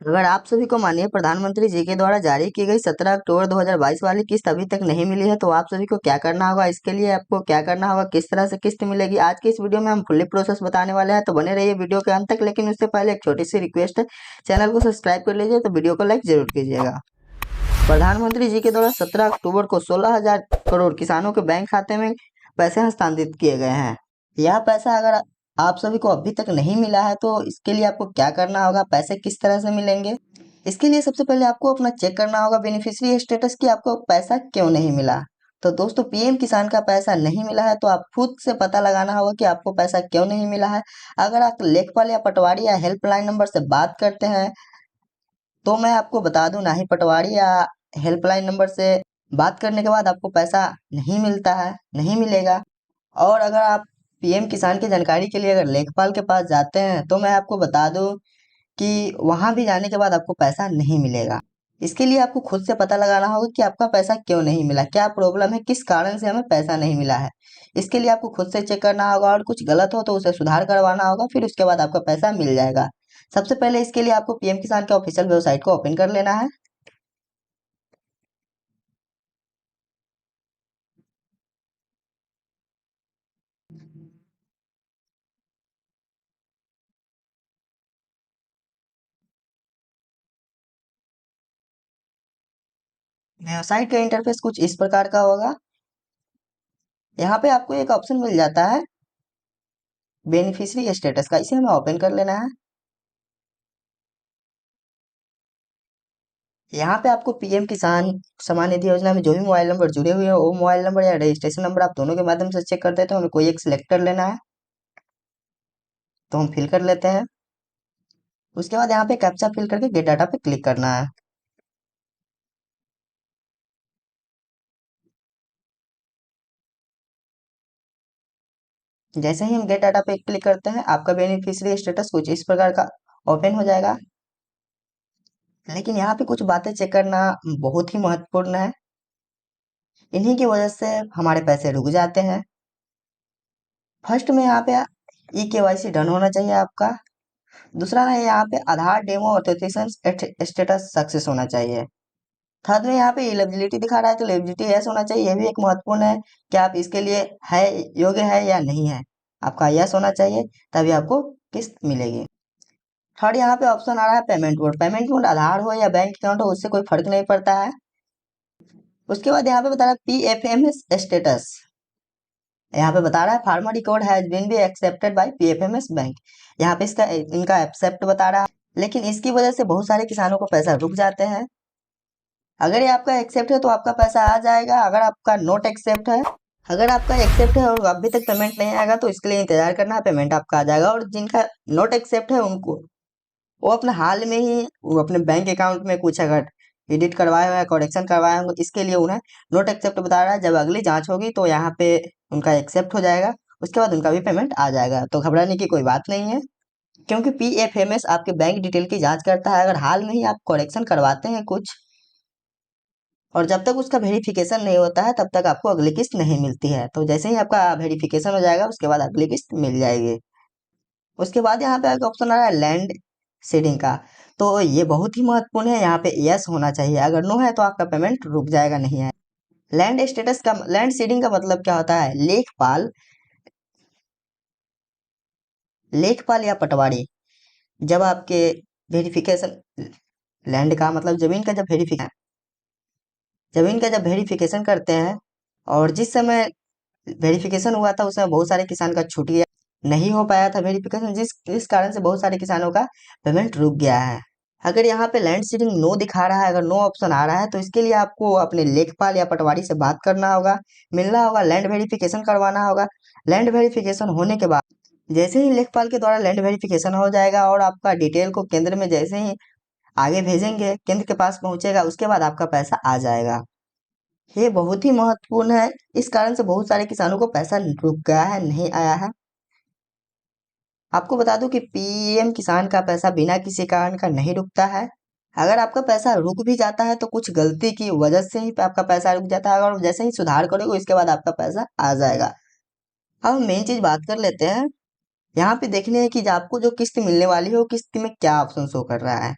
अगर आप सभी को माननीय प्रधानमंत्री जी के द्वारा जारी की गई 17 अक्टूबर 2022 वाली किस्त अभी तक नहीं मिली है तो आप सभी को क्या करना होगा, इसके लिए आपको क्या करना होगा, किस तरह से किस्त मिलेगी, आज की इस वीडियो में हम फुल्ली प्रोसेस बताने वाले हैं। तो बने रहिए वीडियो के अंत तक। लेकिन उससे पहले एक छोटी सी रिक्वेस्ट है, चैनल को सब्सक्राइब कर लीजिए, तो वीडियो को लाइक जरूर कीजिएगा। प्रधानमंत्री जी के द्वारा 17 अक्टूबर को 16,000 करोड़ किसानों के बैंक खाते में पैसे हस्तांतरित किए गए हैं। यह पैसा अगर आप सभी को अभी तक नहीं मिला है तो इसके लिए आपको क्या करना होगा, पैसे किस तरह से मिलेंगे, इसके लिए सबसे पहले आपको अपना चेक करना होगा बेनिफिशियरी स्टेटस की आपको पैसा क्यों नहीं मिला। तो दोस्तों, पीएम किसान का पैसा नहीं मिला है तो आप खुद से पता लगाना होगा कि आपको पैसा क्यों नहीं मिला है। अगर आप लेखपाल या पटवारी या हेल्पलाइन नंबर से बात करते हैं तो मैं आपको बता दूं, ना ही पटवारी या हेल्पलाइन नंबर से बात करने के बाद आपको पैसा नहीं मिलता है, नहीं मिलेगा। और अगर आप पीएम किसान की जानकारी के लिए अगर लेखपाल के पास जाते हैं तो मैं आपको बता दूं कि वहां भी जाने के बाद आपको पैसा नहीं मिलेगा। इसके लिए आपको खुद से पता लगाना होगा कि आपका पैसा क्यों नहीं मिला, क्या प्रॉब्लम है, किस कारण से हमें पैसा नहीं मिला है। इसके लिए आपको खुद से चेक करना होगा और कुछ गलत हो तो उसे सुधार करवाना होगा, फिर उसके बाद आपका पैसा मिल जाएगा। सबसे पहले इसके लिए आपको पीएम किसान के ऑफिशियल वेबसाइट को ओपन कर लेना है। वेबसाइट का इंटरफेस कुछ इस प्रकार का होगा। यहाँ पे आपको एक ऑप्शन मिल जाता है बेनिफिशियरी स्टेटस का, इसे हमें ओपन कर लेना है। यहाँ पे आपको पीएम किसान सम्मान निधि योजना में जो भी मोबाइल नंबर जुड़े हुए हैं वो मोबाइल नंबर या रजिस्ट्रेशन नंबर आप दोनों के माध्यम से चेक करते हैं, तो हमें कोई एक सिलेक्ट कर लेना है। तो हम फिल कर लेते हैं। उसके बाद यहाँ पे कैप्चा फिल करके गेट डाटा पे क्लिक करना है। जैसे ही हम गेट डाटा पे क्लिक करते हैं आपका बेनिफिशियरी स्टेटस कुछ इस प्रकार का ओपन हो जाएगा। लेकिन यहाँ पे कुछ बातें चेक करना बहुत ही महत्वपूर्ण है, इन्हीं की वजह से हमारे पैसे रुक जाते हैं। फर्स्ट में यहाँ पे ई-केवाईसी डन होना चाहिए आपका। दूसरा है यहाँ पे आधार डेमो ऑथेंटिकेशन स्टेटस सक्सेस होना चाहिए। थर्ड में यहाँ पे एलिजिबिलिटी दिखा रहा है तो एलिजिबिलिटी यस होना चाहिए, ये भी एक महत्वपूर्ण है कि आप इसके लिए है, योग्य है या नहीं है। आपका यस होना चाहिए, तभी आपको किस्त मिलेगी। थर्ड यहाँ पे ऑप्शन आ रहा है पेमेंट मोड। पेमेंट मोड आधार हो या बैंक अकाउंट हो उससे कोई फर्क नहीं पड़ता है। उसके बाद यहाँ पे बता रहा है पीएफएमएस स्टेटस। यहाँ पे बता रहा है farmer record has been be accepted by PFMS bank. यहाँ पे इसका इनका एक्सेप्ट बता रहा है, लेकिन इसकी वजह से बहुत सारे किसानों को पैसा रुक जाते हैं। अगर ये आपका एक्सेप्ट है तो आपका पैसा आ जाएगा। अगर आपका नोट एक्सेप्ट है, अगर आपका एक्सेप्ट है और अभी तक पेमेंट नहीं आएगा तो इसके लिए इंतजार करना है, पेमेंट आपका आ जाएगा। और जिनका नोट एक्सेप्ट है उनको वो अपने हाल में ही वो अपने बैंक अकाउंट में कुछ अगर एडिट करवाए हुए हैं, करेक्शन करवाए होंगे, इसके लिए उन्हें नोट एक्सेप्ट बता रहा है। जब अगली जांच होगी तो यहाँ पे उनका एक्सेप्ट हो जाएगा, उसके बाद उनका भी पेमेंट आ जाएगा। तो घबराने की कोई बात नहीं है, क्योंकि पीएफएमएस आपके बैंक डिटेल की जांच करता है। अगर हाल में ही आप करेक्शन करवाते हैं कुछ और जब तक उसका वेरिफिकेशन नहीं होता है तब तक आपको अगली किस्त नहीं मिलती है। तो जैसे ही आपका वेरिफिकेशन हो जाएगा उसके बाद अगली किस्त मिल जाएगी। उसके बाद यहाँ पे एक ऑप्शन आ रहा है लैंड सीडिंग का। तो ये बहुत ही महत्वपूर्ण है, यहाँ पे यस होना चाहिए। अगर नो है तो आपका पेमेंट रुक जाएगा, नहीं है। लैंड स्टेटस का, लैंड सीडिंग का मतलब क्या होता है, लेखपाल, लेखपाल या पटवारी जब आपके वेरिफिकेशन, लैंड का मतलब जमीन का, जमीन का जब वेरिफिकेशन करते हैं और जिस समय वेरिफिकेशन हुआ था उस समय बहुत सारे किसान का छूट गया, नहीं हो पाया था वेरिफिकेशन, जिस कारण से बहुत सारे किसानों का पेमेंट रुक गया है। अगर यहाँ पे लैंड सीडिंग नो दिखा रहा है, अगर नो ऑप्शन आ रहा है, तो इसके लिए आपको अपने लेखपाल या पटवारी से बात करना होगा, मिलना होगा, लैंड वेरिफिकेशन करवाना होगा। लैंड वेरिफिकेशन होने के बाद जैसे ही लेखपाल के द्वारा लैंड वेरिफिकेशन हो जाएगा और आपका डिटेल को केंद्र में जैसे ही आगे भेजेंगे, केंद्र के पास पहुंचेगा, उसके बाद आपका पैसा आ जाएगा। ये बहुत ही महत्वपूर्ण है, इस कारण से बहुत सारे किसानों को पैसा रुक गया है, नहीं आया है। आपको बता दूं कि पीएम किसान का पैसा बिना किसी कारण का नहीं रुकता है। अगर आपका पैसा रुक भी जाता है तो कुछ गलती की वजह से ही आपका पैसा रुक जाता है, और जैसे ही सुधार करोगे इसके बाद आपका पैसा आ जाएगा। अब मेन चीज बात कर लेते हैं। यहाँ पे देखने है कि आपको जो किस्त मिलने वाली है वो किस्त में क्या ऑप्शन शो कर रहा है।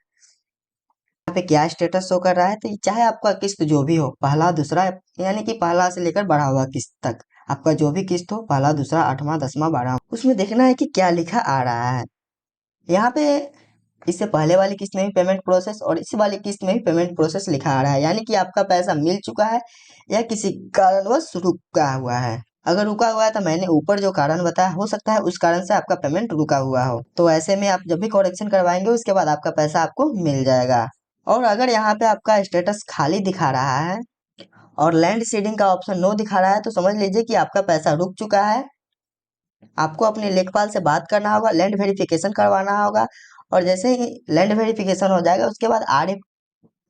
पे क्या स्टेटस शो कर रहा है, तो चाहे आपका किस्त जो भी हो, पहला दूसरा, यानी कि पहला से लेकर 12वां किस्त तक, आपका जो भी किस्त हो, पहला दूसरा 8वां 10वां 12वां, उसमें देखना है कि क्या लिखा आ रहा है। यहाँ पे इससे पहले वाली किस्त में भी पेमेंट प्रोसेस और इस वाली किस्त में भी पेमेंट प्रोसेस लिखा आ रहा है, यानी कि आपका पैसा मिल चुका है या किसी कारणवश रुका हुआ है। अगर रुका हुआ है तो मैंने ऊपर जो कारण बताया, हो सकता है उस कारण से आपका पेमेंट रुका हुआ हो, तो ऐसे में आप जब भी करेक्शन करवाएंगे उसके बाद आपका पैसा आपको मिल जाएगा। और अगर यहाँ पे आपका स्टेटस खाली दिखा रहा है और लैंड सीडिंग का ऑप्शन नो दिखा रहा है, तो समझ लीजिए कि आपका पैसा रुक चुका है। आपको अपने लेखपाल से बात करना होगा, लैंड वेरिफिकेशन करवाना होगा, और जैसे ही लैंड वेरिफिकेशन हो जाएगा उसके बाद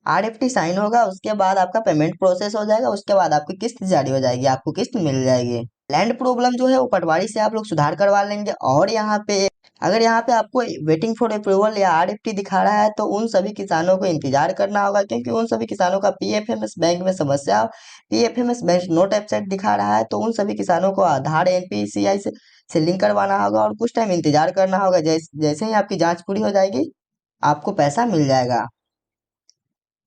आरएफटी साइन होगा, उसके बाद आपका पेमेंट प्रोसेस हो जाएगा, उसके बाद आपकी किस्त जारी हो जाएगी, आपको किस्त मिल जाएगी। लैंड प्रॉब्लम जो है वो पटवारी से आप लोग सुधार करवा लेंगे। और यहाँ पे अगर यहाँ पे आपको वेटिंग फॉर अप्रूवल या आरएफटी दिखा रहा है, तो उन सभी किसानों को इंतजार करना होगा, क्योंकि उन सभी किसानों का पीएफएमएस बैंक में समस्या, पीएफएमएस बैंक नोट एब्सेंट दिखा रहा है, तो उन सभी किसानों को आधार एनपीसीआई से लिंक करवाना होगा और कुछ टाइम इंतजार करना होगा। जैसे ही आपकी जांच पूरी हो जाएगी, आपको पैसा मिल जाएगा।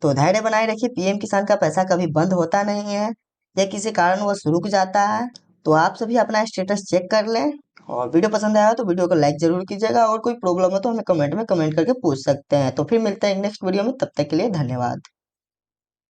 तो धैर्य बनाए रखिए, पीएम किसान का पैसा कभी बंद होता नहीं है, या किसी कारण वो रुक जाता है। तो आप सभी अपना स्टेटस चेक कर लें, और वीडियो पसंद आया हो तो वीडियो को लाइक जरूर कीजिएगा, और कोई प्रॉब्लम हो तो हमें कमेंट में कमेंट करके पूछ सकते हैं। तो फिर मिलते हैं नेक्स्ट वीडियो में, तब तक के लिए धन्यवाद।